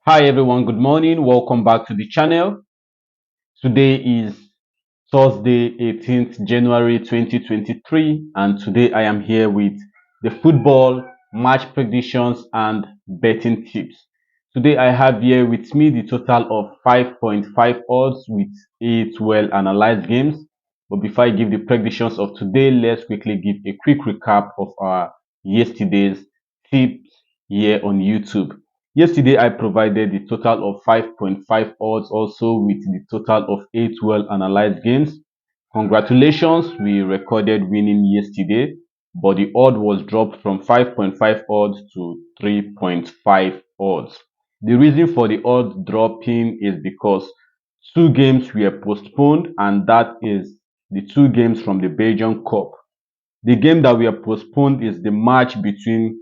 Hi everyone, good morning. Welcome back to the channel. Today is Thursday, 18th January 2023, and today I am here with the football match predictions and betting tips. Today I have here with me the total of 5.5 odds with 8 well analyzed games. But before I give the predictions of today, let's quickly give a quick recap of our yesterday's tips here on YouTube. Yesterday, I provided the total of 5.5 odds also with the total of 8 well analyzed games. Congratulations, we recorded winning yesterday, but the odd was dropped from 5.5 odds to 3.5 odds. The reason for the odd dropping is because two games were postponed, and that is the two games from the Belgian Cup. The game that were postponed is the match between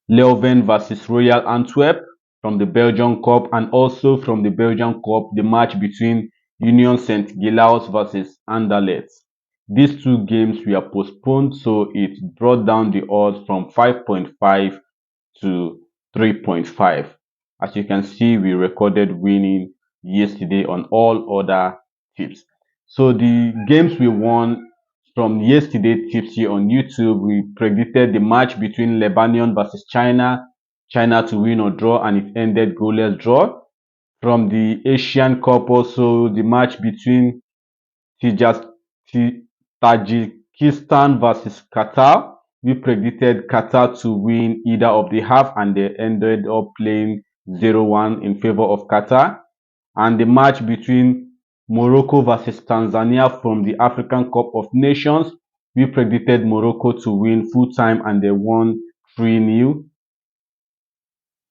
Leuven versus Royal Antwerp from the Belgian Cup, and also from the Belgian Cup, the match between Union Saint-Gilloise versus Anderlecht. These two games were postponed, so it brought down the odds from 5.5 to 3.5. As you can see, we recorded winning yesterday on all other tips. So the games we won from yesterday tips here on YouTube, we predicted the match between Lebanon versus China, China to win or draw, and it ended goalless draw. From the Asian Cup also, the match between Tijas- Tajikistan versus Qatar, we predicted Qatar to win either of the half, and they ended up playing 0-1 in favor of Qatar. And the match between Morocco versus Tanzania from the African Cup of Nations, we predicted Morocco to win full time, and they won 3-0.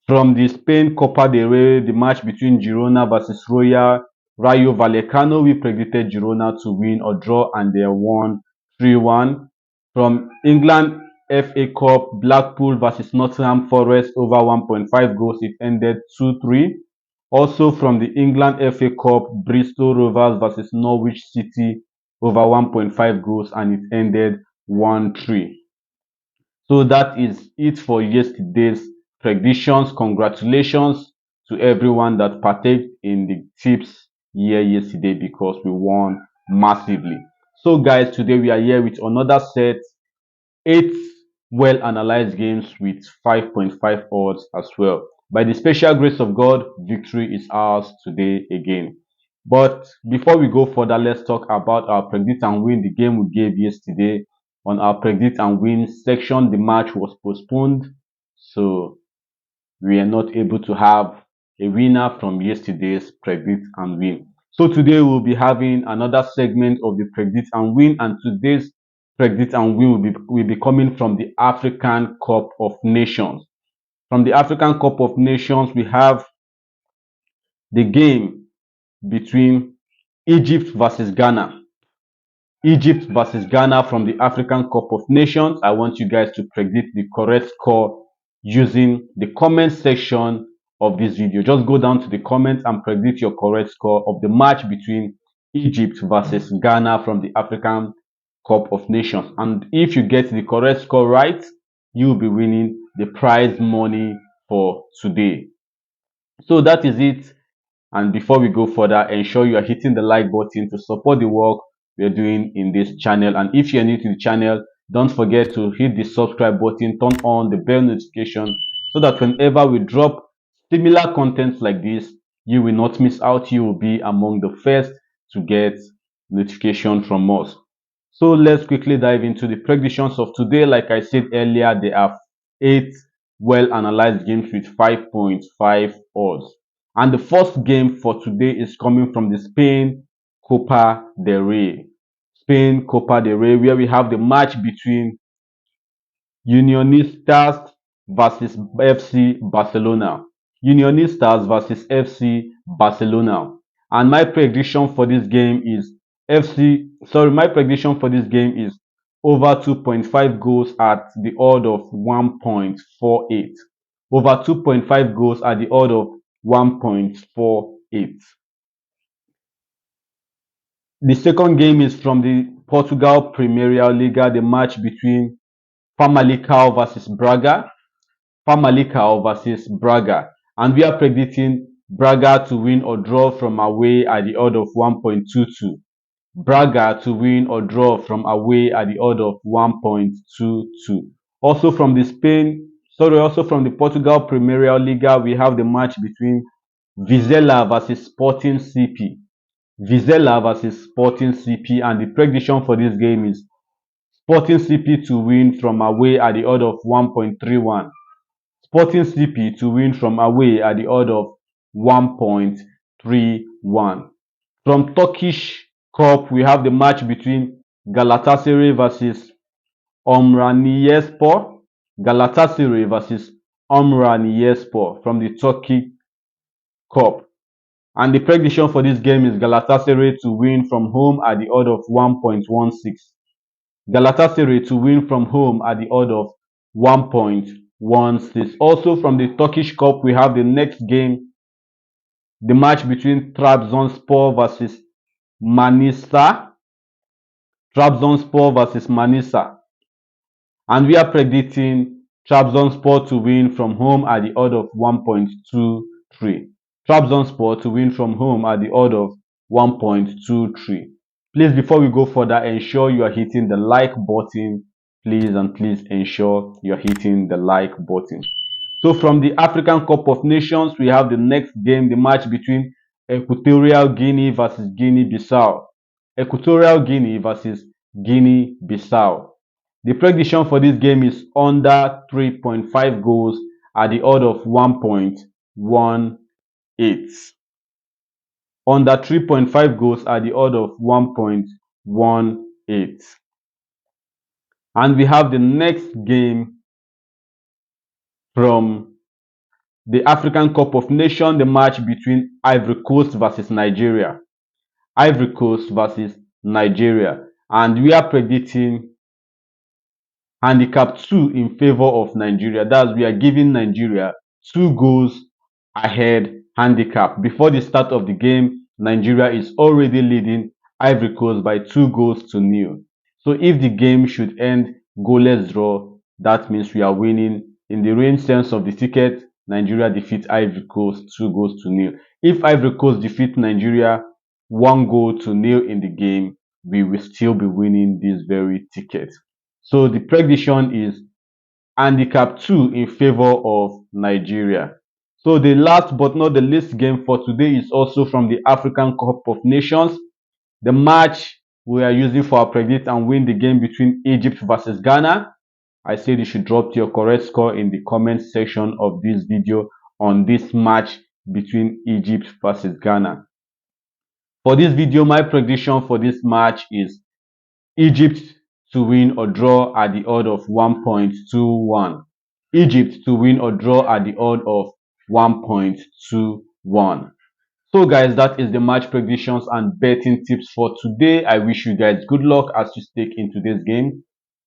From the Spain Copa del Rey, the match between Girona versus Rayo Vallecano, we predicted Girona to win or draw, and they won 3-1. From England FA Cup, Blackpool versus Nottingham Forest over 1.5 goals, it ended 2-3. Also from the England FA Cup, Bristol Rovers versus Norwich City over 1.5 goals, and it ended 1-3. So that is it for yesterday's predictions. Congratulations to everyone that partaked in the tips here yesterday, because we won massively. So guys, today we are here with another set, 8 well analyzed games with 5.5 odds as well. By the special grace of God, victory is ours today again. But before we go further, let's talk about our predict and win, the game we gave yesterday. On our predict and win section, the match was postponed, so we are not able to have a winner from yesterday's predict and win. So today we'll be having another segment of the predict and win, and today's predict and win will be coming from the African Cup of Nations. From the African Cup of Nations, we have the game between Egypt versus Ghana. Egypt versus Ghana from the African Cup of Nations. I want you guys to predict the correct score using the comment section of this video. Just go down to the comments and predict your correct score of the match between Egypt versus Ghana from the African Cup of Nations. And if you get the correct score right, you'll be winning the prize money for today. So that is it. And before we go further, ensure you are hitting the like button to support the work we are doing in this channel. And if you're new to the channel, don't forget to hit the subscribe button, turn on the bell notification, so that whenever we drop similar contents like this, you will not miss out. You will be among the first to get notification from us. So let's quickly dive into the predictions of today. Like I said earlier, there are 8 well analyzed games with 5.5 odds. And the first game for today is coming from the Spain Copa del Rey. Spain Copa del Rey, where we have the match between Unionistas versus FC Barcelona. Unionistas versus FC Barcelona. And my prediction for this game is my prediction for this game is over 2.5 goals at the odd of 1.48. Over 2.5 goals at the odd of 1.48. The second game is from the Portugal Premier Liga, the match between Famalicão versus Braga. Famalicão versus Braga. And we are predicting Braga to win or draw from away at the odd of 1.22. Braga to win or draw from away at the odd of 1.22. Also from the Portugal Premier Liga, we have the match between Vizela versus Sporting CP. Vizela versus Sporting CP, and the prediction for this game is Sporting CP to win from away at the odd of 1.31. Sporting CP to win from away at the odd of 1.31. From Turkish Cup, we have the match between Galatasaray versus Umraniyespor. Galatasaray versus Umraniyespor from the Turkey Cup. And the prediction for this game is Galatasaray to win from home at the odd of 1.16. Galatasaray to win from home at the odd of 1.16. Also from the Turkish Cup, we have the next game, the match between Trabzonspor versus Manisa. Trabzonspor versus Manisa. And we are predicting Trabzonspor to win from home at the odd of 1.23. Trabzonspor to win from home at the odd of 1.23. Please, before we go further, ensure you are hitting the like button. Please ensure you're hitting the like button. So from the African Cup of Nations, we have the next game, the match between Equatorial Guinea versus Guinea-Bissau. Equatorial Guinea versus Guinea-Bissau. The prediction for this game is under 3.5 goals at the odd of 1.18. Under 3.5 goals at the odd of 1.18. And we have the next game from the African Cup of Nations, the match between Ivory Coast versus Nigeria. Ivory Coast versus Nigeria. And we are predicting handicap 2 in favor of Nigeria. That's, we are giving Nigeria 2 goals ahead handicap. Before the start of the game, Nigeria is already leading Ivory Coast by 2-0. So if the game should end goalless draw, that means we are winning. In the real sense of the ticket, Nigeria defeats Ivory Coast 2-0. If Ivory Coast defeats Nigeria 1-0 in the game, we will still be winning this very ticket. So the prediction is handicap 2 in favor of Nigeria. So the last but not the least game for today is also from the African Cup of Nations. The match we are using for our predict and win the game between Egypt versus Ghana. I said you should drop your correct score in the comment section of this video on this match between Egypt versus Ghana. For this video, my prediction for this match is Egypt to win or draw at the odd of 1.21. Egypt to win or draw at the odd of 1.21. So guys, that is the match predictions and betting tips for today. I wish you guys good luck as you stake in today's game.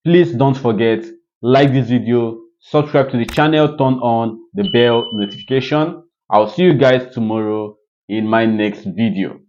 Please don't forget, like this video, subscribe to the channel, turn on the bell notification. I'll see you guys tomorrow in my next video.